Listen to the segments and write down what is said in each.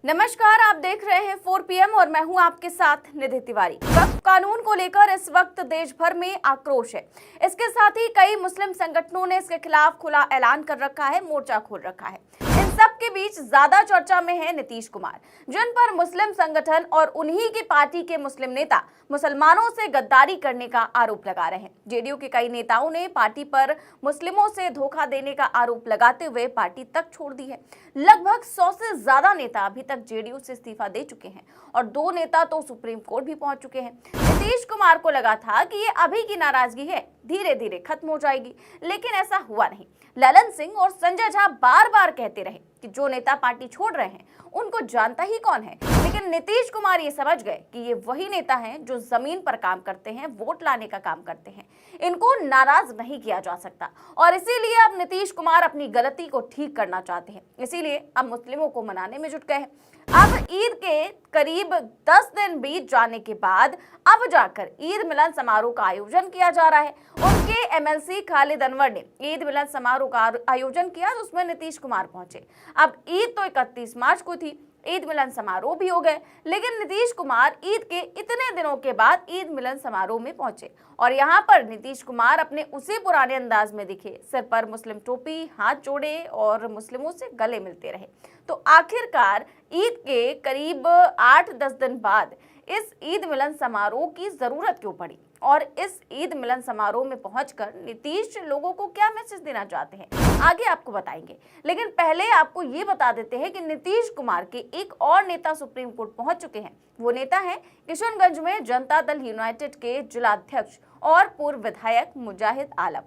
नमस्कार, आप देख रहे हैं 4 PM और मैं हूं आपके साथ निधि तिवारी। वक्फ कानून को लेकर इस वक्त देश भर में आक्रोश है। इसके साथ ही कई मुस्लिम संगठनों ने इसके खिलाफ खुला ऐलान कर रखा है, मोर्चा खोल रखा है। इन सब के बीच ज्यादा चर्चा में है नीतीश कुमार, जिन पर मुस्लिम संगठन और उन्हीं की पार्टी के मुस्लिम नेता मुसलमानों से गद्दारी करने का आरोप लगा रहे हैं। जेडीयू के कई नेताओं ने पार्टी पर मुस्लिमों से धोखा देने का आरोप लगाते हुए पार्टी तक छोड़ दी है। लगभग 100 से ज्यादा नेता अभी तक जेडीयू से इस्तीफा दे चुके हैं और 2 नेता तो सुप्रीम कोर्ट भी पहुंच चुके हैं। नीतीश कुमार को लगा था कि ये अभी की नाराजगी है, धीरे धीरे खत्म हो जाएगी, लेकिन ऐसा हुआ नहीं। ललन सिंह और संजय झा बार बार कहते रहे कि जो नेता पार्टी छोड़ रहे हैं उनको जानता ही कौन है, लेकिन नीतीश कुमार ये समझ गए कि ये वही नेता हैं जो जमीन पर काम करते हैं, वोट लाने का काम करते हैं। इनको नाराज नहीं किया जा सकता और इसीलिए अब नीतीश कुमार अपनी गलती को ठीक करना चाहते हैं। इसीलिए अब मुस्लिमों को मनाने में जुट गए हैं। अब ईद के करीब 10 दिन बीत जाने के बाद अब जाकर ईद मिलन समारोह का आयोजन किया जा रहा है। उनके एमएलसी खालिद अनवर ने ईद मिलन समारोह का आयोजन किया, तो उसमें नीतीश कुमार पहुंचे। अब ईद तो 31 मार्च को थी, ईद मिलन समारोह भी हो गए, लेकिन नीतीश कुमार ईद के इतने दिनों के बाद ईद मिलन समारोह में पहुंचे और यहाँ पर नीतीश कुमार अपने उसी पुराने अंदाज में दिखे, सिर पर मुस्लिम टोपी, हाथ जोड़े और मुस्लिमों से गले मिलते रहे। तो आखिरकार ईद के करीब 8-10 दिन बाद इस ईद मिलन समारोह की जरूरत क्यों पड़ी और इस ईद मिलन समारोह में पहुंचकर नीतीश लोगों को क्या मैसेज देना चाहते हैं, आगे आपको बताएंगे। लेकिन पहले आपको ये बता देते हैं कि नीतीश कुमार के एक और नेता सुप्रीम कोर्ट पहुंच चुके हैं। वो नेता हैं किशनगंज में जनता दल यूनाइटेड के जिलाध्यक्ष और पूर्व विधायक मुजाहिद आलम,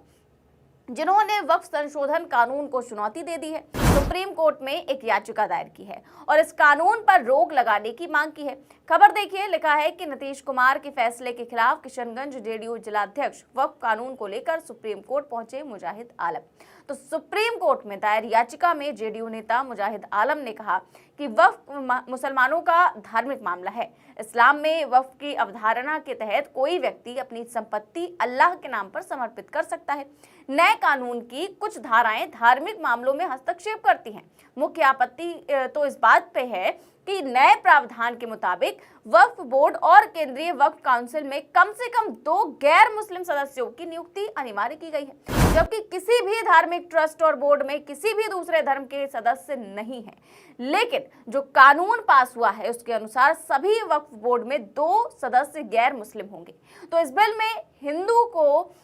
जिन्होंने वक्फ संशोधन कानून को चुनौती दे दी है। सुप्रीम कोर्ट में एक याचिका दायर की है और इस कानून पर रोक लगाने की मांग की है। खबर देखिए, लिखा है कि नीतीश कुमार के फैसले के खिलाफ किशनगंज जेडीयू जिलाध्यक्ष वक्फ कानून को लेकर सुप्रीम कोर्ट पहुंचे मुजाहिद आलम। तो सुप्रीम कोर्ट में दायर याचिका में जेडीयू नेता मुजाहिद आलम ने कहा कि वक्फ मुसलमानों का धार्मिक मामला है। इस्लाम में वक्फ की अवधारणा के तहत कोई व्यक्ति अपनी संपत्ति अल्लाह के नाम पर समर्पित कर सकता है। नए कानून की कुछ धाराएं धार्मिक मामलों में हस्तक्षेप करती हैं। मुख्य आपत्ति तो इस बात पे है कि नए प्रावधान के मुताबिक वक्फ बोर्ड और केंद्रीय वक्फ काउंसिल में कम से कम 2 गैर मुस्लिम सदस्यों की नियुक्ति अनिवार्य की गई है, जबकि किसी भी धार्मिक ट्रस्ट और बोर्ड में किसी भी दूसरे धर्म के सदस्य नहीं है। लेकिन जो कानून पास हुआ है उसके अनुसार सभी वक्फ बोर्ड में 2 सदस्य गैर मुस्लिम होंगे। तो इस बिल में हिंदू को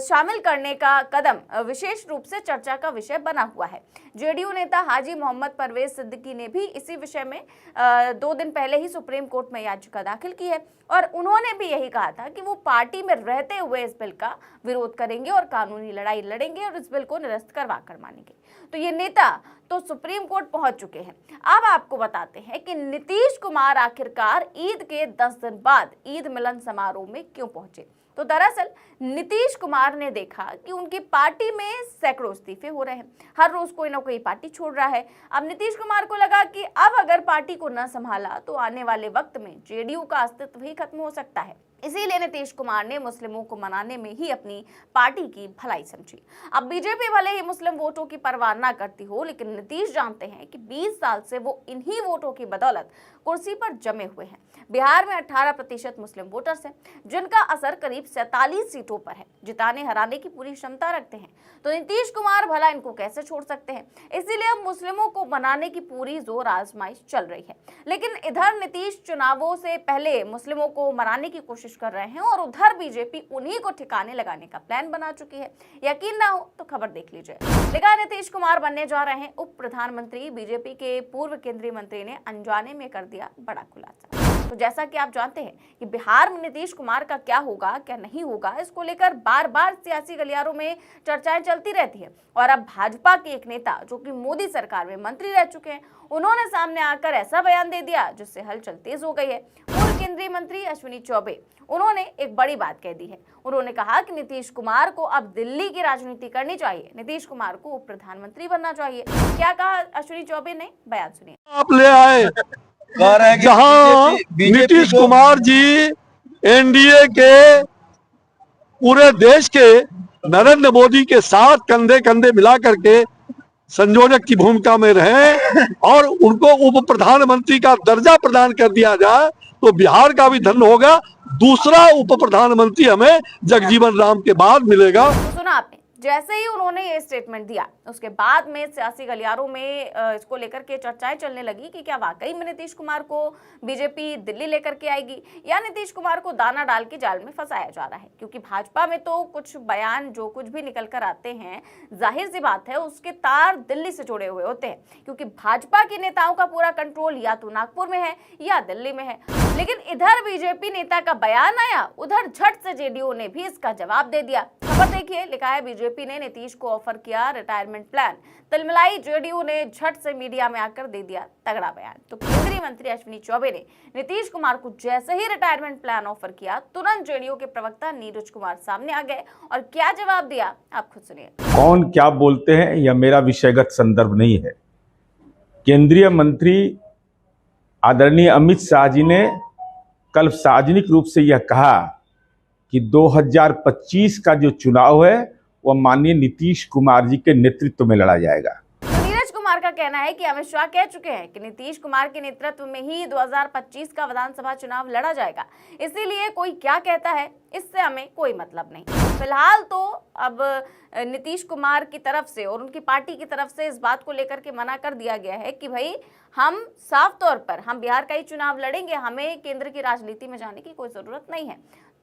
शामिल करने का कदम विशेष रूप से चर्चा का विषय बना हुआ है। जेडीयू नेता हाजी मोहम्मद परवेज सिद्दीकी ने भी इसी विषय में 2 दिन पहले ही सुप्रीम कोर्ट में याचिका दाखिल की है और उन्होंने भी यही कहा था कि वो पार्टी में रहते हुए इस बिल का विरोध करेंगे और कानूनी लड़ाई लड़ेंगे और इस बिल को निरस्त करवा कर मानेंगे। तो ये नेता तो सुप्रीम कोर्ट पहुंच चुके हैं। अब आपको बताते हैं कि नीतीश कुमार आखिरकार ईद के 10 दिन बाद ईद मिलन समारोह में क्यों पहुंचे। तो दरअसल नीतीश कुमार ने देखा कि उनकी पार्टी में सैकड़ों इस्तीफे हो रहे हैं, हर रोज कोई ना कोई पार्टी छोड़ रहा है। अब नीतीश कुमार को लगा कि अब अगर पार्टी को न संभाला तो आने वाले वक्त में जेडीयू का अस्तित्व ही खत्म हो सकता है। इसीलिए नीतीश कुमार ने मुस्लिमों को मनाने में ही अपनी पार्टी की भलाई समझी। अब बीजेपी भले ही मुस्लिम वोटों की परवाह ना करती हो, लेकिन नीतीश जानते हैं कि 20 साल से वो इन्हीं वोटों की बदौलत कुर्सी पर जमे हुए हैं। बिहार में 18% मुस्लिम वोटर्स हैं, जिनका असर करीब 47 सीटों पर है, जिताने हराने की पूरी क्षमता रखते हैं। तो नीतीश कुमार भला इनको कैसे छोड़ सकते हैं। इसीलिए अब मुस्लिमों को मनाने की पूरी जोर आजमाइश चल रही है। लेकिन इधर नीतीश चुनावों से पहले मुस्लिमों को मनाने की कोशिश कर रहे हैं और उधर बीजेपी उन्हीं को ठिकाने लगाने का प्लान बना चुकी है। यकीन ना हो तो खबर देख लीजिए। लिखा नीतीश कुमार बनने जा रहे हैं उप प्रधानमंत्री। बीजेपी के पूर्व केंद्रीय मंत्री ने अनजाने में कर दिया बड़ा खुलासा। तो जैसा कि आप जानते हैं कि बिहार में नीतीश कुमार का क्या होगा क्या नहीं होगा, इसको लेकर बार बार सियासी गलियारों में चर्चाएं चलती रहती है। और अब भाजपा के एक नेता जो कि मोदी सरकार में मंत्री रह चुके हैं, उन्होंने सामने आकर ऐसा बयान दे दिया जिससे हलचल तेज हो गई है। पूर्व केंद्रीय मंत्री अश्विनी चौबे, उन्होंने एक बड़ी बात कह दी है। उन्होंने कहा कि नीतीश कुमार को अब दिल्ली की राजनीति करनी चाहिए, नीतीश कुमार को उप प्रधानमंत्री बनना चाहिए। क्या कहा अश्विनी चौबे ने, बयान सुनिए। आप ले आए जहां नीतीश कुमार जी एनडीए के पूरे देश के नरेंद्र मोदी के साथ कंधे कंधे मिला करके संयोजक की भूमिका में रहे और उनको उप प्रधानमंत्री का दर्जा प्रदान कर दिया जाए तो बिहार का भी धन होगा। दूसरा उप प्रधानमंत्री हमें जगजीवन राम के बाद मिलेगा। तो सुना आपने, जैसे ही उन्होंने ये स्टेटमेंट दिया उसके बाद में सियासी गलियारों में इसको लेकर के चर्चाएं चलने लगी कि क्या वाकई में नीतीश कुमार को बीजेपी दिल्ली लेकर के आएगी या नीतीश कुमार को दाना डाल के जाल में फंसाया जा रहा है। क्योंकि भाजपा में तो कुछ बयान जो कुछ भी निकल कर आते हैं, जाहिर सी बात है उसके तार दिल्ली से जुड़े हुए होते हैं, क्योंकि भाजपा के नेताओं का पूरा कंट्रोल या तो नागपुर में है या दिल्ली में है। लेकिन इधर बीजेपी नेता का बयान आया, उधर झट से जेडीयू ने भी इसका जवाब दे दिया। खबर देखिए, लिखा है बीजेपी ने नीतीश को ऑफर किया रिटायरमेंट प्लान, तिलमिलाई जेडीयू ने झट से मीडिया में आकर दे दिया तगड़ा बयान। तो केंद्रीय मंत्री अश्विनी चौबे ने नीतीश कुमार को जैसे ही रिटायरमेंट प्लान ऑफर किया, तुरंत जेडीयू के प्रवक्ता नीरज कुमार सामने आ गए और क्या जवाब दिया आप खुद सुनिए। कौन क्या बोलते हैं यह मेरा विषयगत संदर्भ नहीं है। केंद्रीय मंत्री आदरणीय अमित शाह जी ने कल सार्वजनिक रूप से यह कहा कि 2025 का जो चुनाव है वह माननीय नीतीश कुमार जी के नेतृत्व में लड़ा जाएगा। नीरज कुमार का कहना है कि अमित शाह कह चुके हैं कि नीतीश कुमार के नेतृत्व में ही 2025 का विधानसभा चुनाव लड़ा जाएगा, इसीलिए कोई क्या कहता है इससे हमें कोई मतलब नहीं। फिलहाल तो अब नीतीश कुमार की तरफ से और उनकी पार्टी की तरफ से इस बात को लेकर के मना कर दिया गया है कि भाई हम साफ तौर पर हम बिहार का ही चुनाव लड़ेंगे, हमें केंद्र की राजनीति में जाने की कोई जरूरत नहीं है।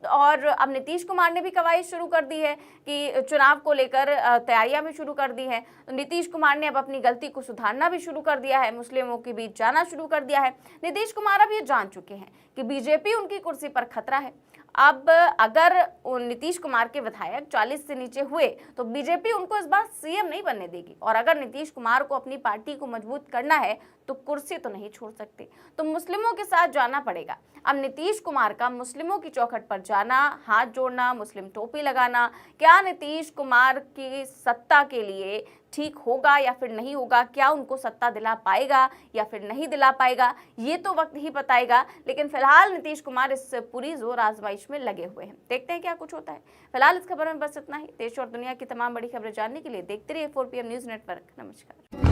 और अब नीतीश कुमार ने भी कवायद शुरू कर दी है कि चुनाव को लेकर तैयारियां भी शुरू कर दी हैं। तो नीतीश कुमार ने अब अपनी गलती को सुधारना भी शुरू कर दिया है, मुस्लिमों के बीच जाना शुरू कर दिया है। नीतीश कुमार अब ये जान चुके हैं कि बीजेपी उनकी कुर्सी पर खतरा है। अब अगर नीतीश कुमार के विधायक 40 से नीचे हुए तो बीजेपी उनको इस बार सीएम नहीं बनने देगी, और अगर नीतीश कुमार को अपनी पार्टी को मजबूत करना है तो कुर्सी तो नहीं छोड़ सकते, तो मुस्लिमों के साथ जाना पड़ेगा। अब नीतीश कुमार का मुस्लिमों की चौखट पर जाना, हाथ जोड़ना, मुस्लिम टोपी लगाना, क्या नीतीश कुमार की सत्ता के लिए ठीक होगा या फिर नहीं होगा, क्या उनको सत्ता दिला पाएगा या फिर नहीं दिला पाएगा, ये तो वक्त ही बताएगा। लेकिन फिलहाल नीतीश कुमार इस पूरी जोर आजमाइश में लगे हुए हैं, देखते हैं क्या कुछ होता है। फिलहाल इस खबर में बस इतना ही। देश और दुनिया की तमाम बड़ी खबरें जानने के लिए देखते रहिए 4PM न्यूज नेटवर्क। नमस्कार।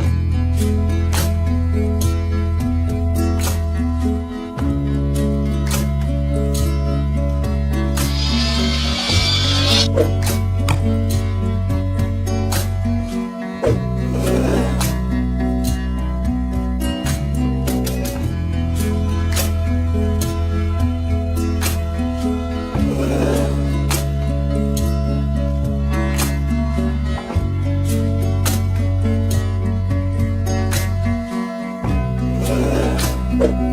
Thank you.